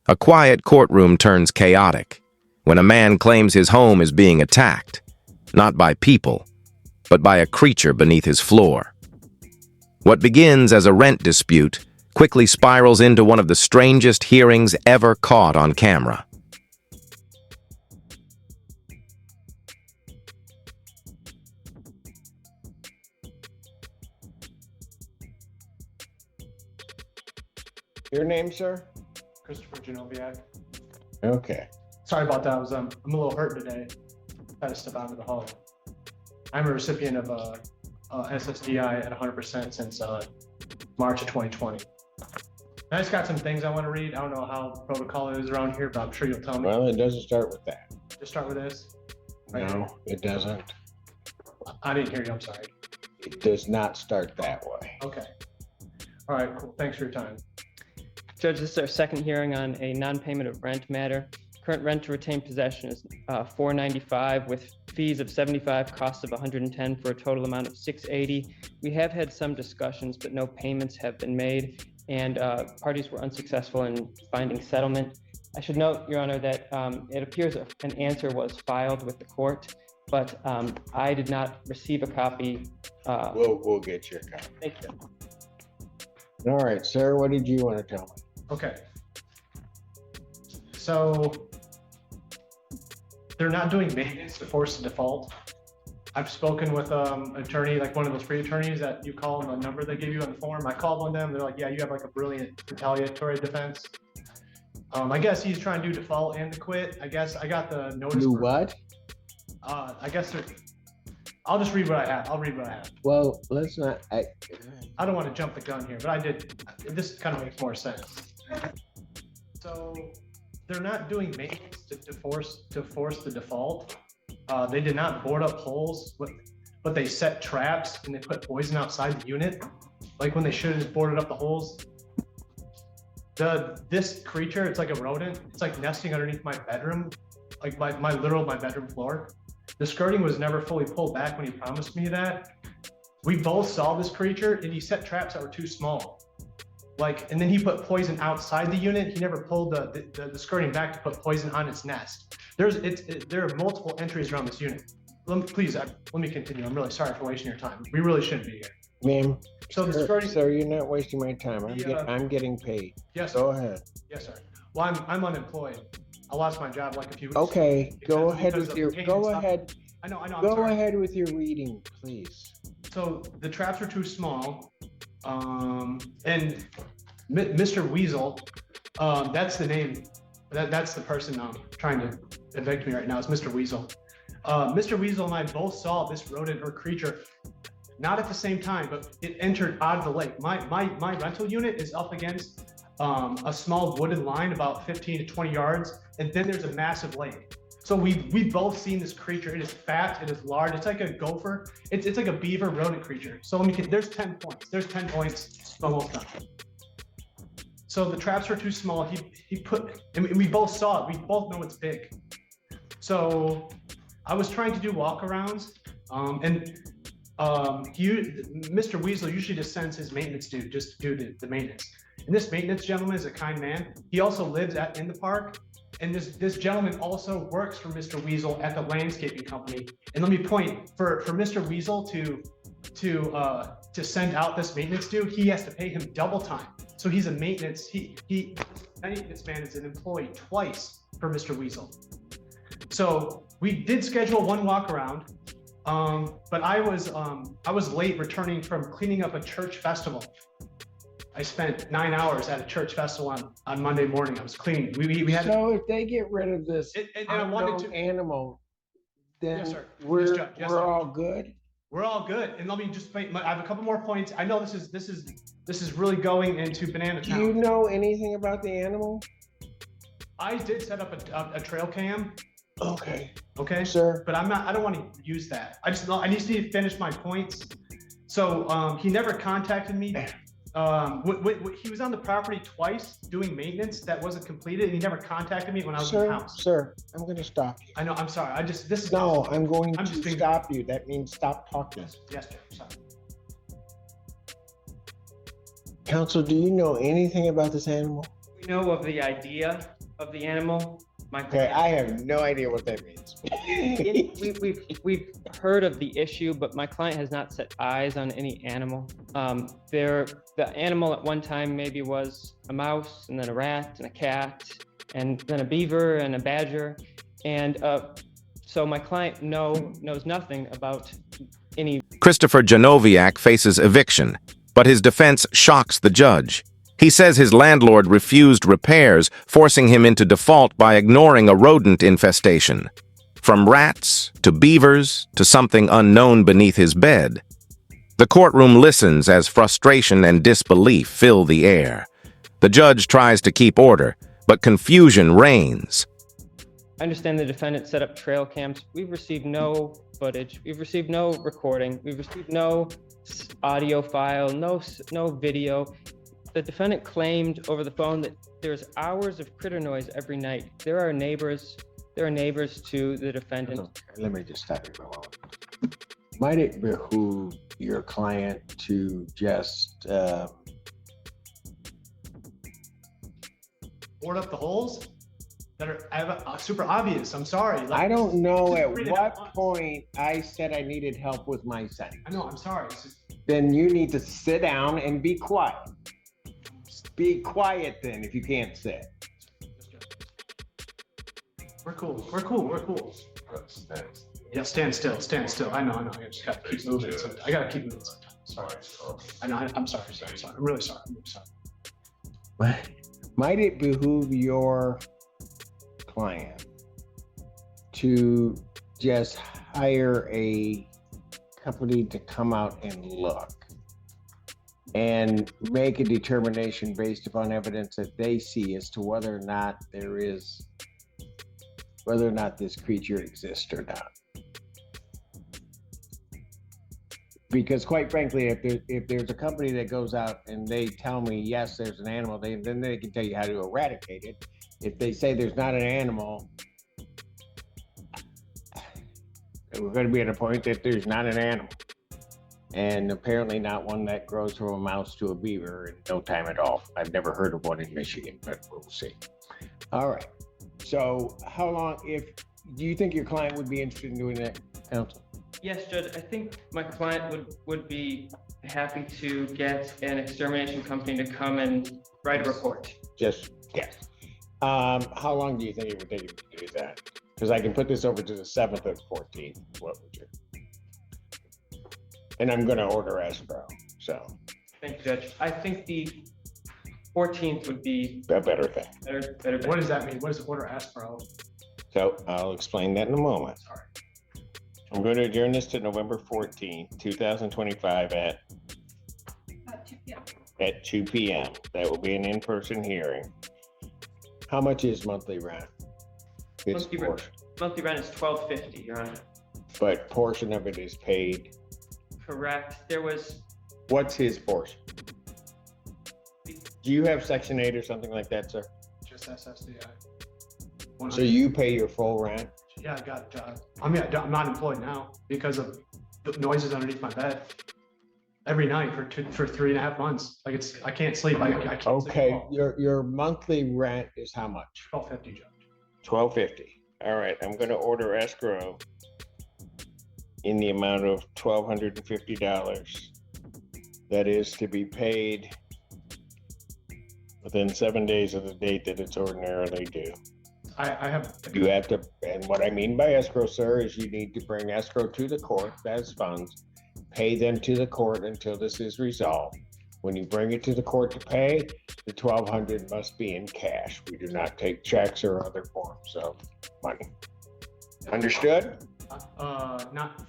A quiet courtroom turns chaotic when a man claims his home is being attacked, not by people, but by a creature beneath his floor. What begins as a rent dispute quickly spirals into one of the strangest hearings ever caught on camera. Your name, sir? Christopher Genoviak. Okay. Sorry about that. I'm a little hurt today. Had to step out into the hall. I'm a recipient of SSDI at 100% since March of 2020. I just got some things I want to read. I don't know how protocol is around here, but I'm sure you'll tell me. Well, it doesn't start with that. Just start with this. Right No, here. it doesn't. I didn't hear you. I'm sorry. It does not start that way. Okay. All right. Cool. Thanks for your time. Judge, this is our second hearing on a non-payment of rent matter. Current rent to retain possession is $495 with fees of $75, costs of $110 for a total amount of $680. We have had some discussions, but no payments have been made, and parties were unsuccessful in finding settlement. I should note, Your Honor, that it appears an answer was filed with the court, but I did not receive a copy. We'll get you a copy. Thank you. All right, sir, what did you want to tell me? Okay. So they're not doing maintenance to force the default. I've spoken with an attorney, like one of those free attorneys that you call them, the number they give you on the form. I called one of them. They're like, yeah, you have like a brilliant retaliatory defense. I guess he's trying to do default and to quit. I guess I got the notice. Do what? I guess I'll just read what I have. I'll read what I have. Well, let's not. I don't want to jump the gun here, but I did. This kind of makes more sense. So they're not doing maintenance to force the default. They did not board up holes, but they set traps and they put poison outside the unit. Like when they should have just boarded up the holes. This creature, it's like a rodent. It's like nesting underneath my bedroom, like my bedroom floor. The skirting was never fully pulled back when he promised me that. We both saw this creature and he set traps that were too small. And then he put poison outside the unit. He never pulled the skirting back to put poison on its nest. There are multiple entries around this unit. Please, let me continue. I'm really sorry for wasting your time. We really shouldn't be here. Ma'am, So the skirting. sir, you're not wasting my time. I'm getting paid. Yes, Go sir. ahead. Yes, sir. Well, I'm unemployed. I lost my job like a few weeks Okay, ago. go Because ahead of with your. pain and Go stuff. ahead. I know. I'm Go sorry. ahead with your reading, please. So the traps are too small, and Mr. Weasel, that's the name. That's the person trying to evict me right now. Is Mr. Weasel. Mr. Weasel and I both saw this rodent or creature, not at the same time, but it entered out of the lake. My rental unit is up against a small wooded line about 15 to 20 yards, and then there's a massive lake. So we both seen this creature. It is fat. It is large. It's like a gopher. It's like a beaver rodent creature. So there's 10 points. There's 10 points. Almost done. So the traps were too small. He put, and we both saw it. We both know it's big. So I was trying to do walkarounds, and Mr. Weasel usually just sends his maintenance dude just to do the maintenance. And this maintenance gentleman is a kind man. He also lives in the park. And this gentleman also works for Mr. Weasel at the landscaping company. And let me point, for Mr. Weasel to send out this maintenance dude, he has to pay him double time. So he's a maintenance, maintenance man is an employee twice for Mr. Weasel. So we did schedule one walk around, but I was late returning from cleaning up a church festival. I spent 9 hours at a church festival on Monday morning. I was cleaning. We had. So if they get rid of this animal, then Yes, sir. we're Yes, Judge. Yes, sir. all good. We're all good. And let me just I have a couple more points. I know this is really going into banana Do town. you know anything about the animal? I did set up a trail cam. Okay, Okay. sir. But I don't want to use that. I need to finish my points. So he never contacted me. He was on the property twice doing maintenance that wasn't completed, and he never contacted me when I was in the house. Sir, I'm going to stop you. I know. I'm sorry. No, I'm going I'm to just being- stop you. That means stop talking. Yes, Judge. Sorry. Counsel, do you know anything about this animal? We know of the idea of the animal. My Okay, I have no idea what that means. we've heard of the issue, but my client has not set eyes on any animal. The animal at one time maybe was a mouse, and then a rat, and a cat, and then a beaver, and a badger, and so my client knows nothing about any. Christopher Genoviak faces eviction, but his defense shocks the judge. He says his landlord refused repairs, forcing him into default by ignoring a rodent infestation. From rats to beavers to something unknown beneath his bed. The courtroom listens as frustration and disbelief fill the air. The judge tries to keep order, but confusion reigns. I understand the defendant set up trail cams. We've received no footage. We've received no recording. We've received no audio file, no video. The defendant claimed over the phone that there's hours of critter noise every night. There are neighbors to the defendant. Let me just stop you for a moment. Might it behoove your client to just Board up the holes that are super obvious. I'm sorry. Like, I don't know just at read it what once. point I said I needed help with my son. I know, I'm sorry. It's just, Then you need to sit down and be quiet. Be quiet then if you can't sit. we're cool. Yeah, stand still. I know. I just gotta keep moving. I gotta keep moving sometimes. Sorry. I know, I'm sorry. I'm really sorry. Might it behoove your client to just hire a company to come out and look and make a determination based upon evidence that they see as to whether or not this creature exists or not? Because quite frankly, if there's a company that goes out and they tell me, yes, there's an animal, then they can tell you how to eradicate it. If they say there's not an animal, we're going to be at a point that there's not an animal. And apparently not one that grows from a mouse to a beaver in no time at all. I've never heard of one in Michigan, but we'll see. All right. So how long, do you think your client would be interested in doing that, counsel? Yes, Judge, I think my client would be happy to get an extermination company to come and write a report. Just guess. How long do you think it would take you to do that? Because I can put this over to the 7th or 14th. What would you? And I'm going to order escrow. So. Thank you, Judge. I think the 14th would be A better thing. Better. What does that mean? What does order escrow? So I'll explain that in a moment. Sorry. I'm going to adjourn this to November 14th, 2025 at 2 p.m. That will be an in-person hearing. How much is monthly rent? It's Monthly rent is $1,250, Your Honor. but portion of it is paid. Correct. There was. What's his portion? Do you have Section 8 or something like that, sir? Just SSDI. So you pay your full rent? Yeah, I got. I'm not employed now because of the noises underneath my bed every night for 3.5 months. Like I can't sleep. I can't. Okay, sleep your monthly rent is how much? $1,250, Judge. $1,250. All right, I'm going to order escrow in the amount of $1,250. That is to be paid within 7 days of the date that it's ordinarily due. I have. You have to, and what I mean by escrow, sir, is you need to bring escrow to the court as funds, pay them to the court until this is resolved. When you bring it to the court to pay, the $1,200 must be in cash. We do not take checks or other forms of money. Understood? Not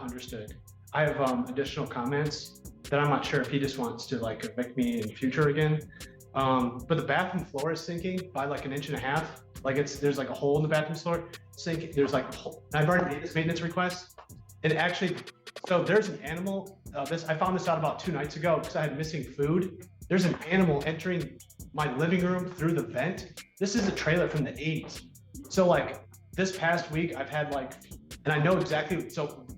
understood. I have additional comments that I'm not sure if he just wants to like evict me in future again. But the bathroom floor is sinking by like 1.5 inches. Like there's like a hole in the bathroom floor sinking. There's like a hole. And I've already made this maintenance request. And actually, so there's an animal. I found this out about 2 nights ago because I had missing food. There's an animal entering my living room through the vent. This is a trailer from the 80s. So like this past week, I've had like, and I know exactly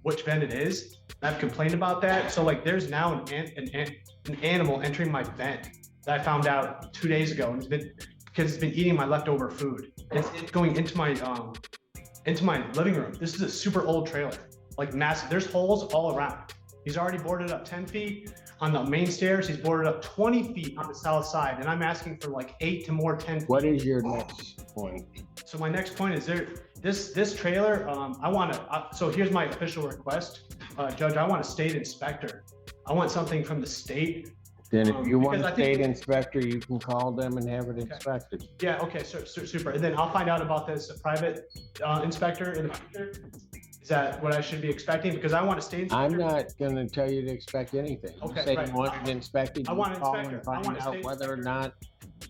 which vent it is. I've complained about that. So like there's now an animal entering my vent. that I found out 2 days ago, and because it's been eating my leftover food. It's going into my living room. This is a super old trailer, like massive. There's holes all around. He's already boarded up 10 feet on the main stairs. He's boarded up 20 feet on the south side, and I'm asking for like 8 to more 10 feet. What is your next point? So my next point is this trailer, I want to, so here's my official request. Judge, I want a state inspector. I want something from the state. Then if you want because a I think- state inspector, you can call them and have it inspected. Yeah, okay, so super. And then I'll find out about this private inspector in the future. Is that what I should be expecting? Because I want a state inspector. I'm not gonna tell you to expect anything. You Okay, say right. you want it inspected, I you want an call inspector. and I find want a out state whether or inspector. not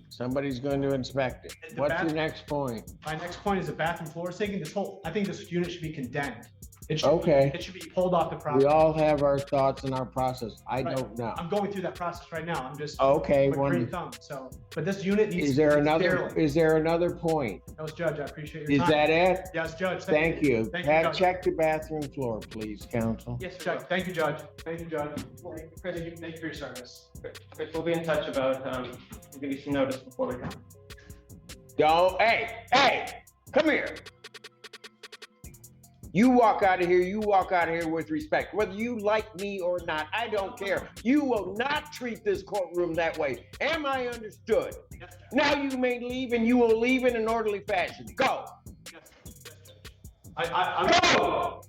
somebody's going to inspect it. The What's bath- your next point? My next point is the bathroom floor sinking. I think this unit should be condemned. It should, Okay. It should be pulled off the We property. all have our thoughts and our process. I Right. don't know. I'm going through that process right now. I'm just Okay, with green wonderful. thumb. So, but this unit needs. Is there to be another, sterile. is there another point? That was Judge. I appreciate your Is time. that it? Yes, Judge. Thank you. Thank you, Have, Judge. check the bathroom floor, please, counsel. Yes, Judge. Thank you, Judge. Thank you, Judge. Chris, Thank you for your service. Chris, we'll be in touch about, we'll give you some notice before we come. Don't, hey, come here. You walk out of here with respect. Whether you like me or not, I don't care. You will not treat this courtroom that way. Am I understood? Yes, Judge. Now you may leave, and you will leave in an orderly fashion. Go. Yes, Judge. I'm. Go.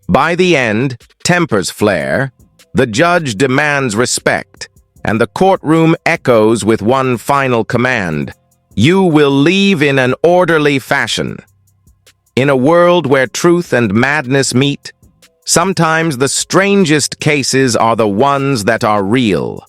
By the end, tempers flare, the judge demands respect, and the courtroom echoes with one final command: you will leave in an orderly fashion. In a world where truth and madness meet, sometimes the strangest cases are the ones that are real.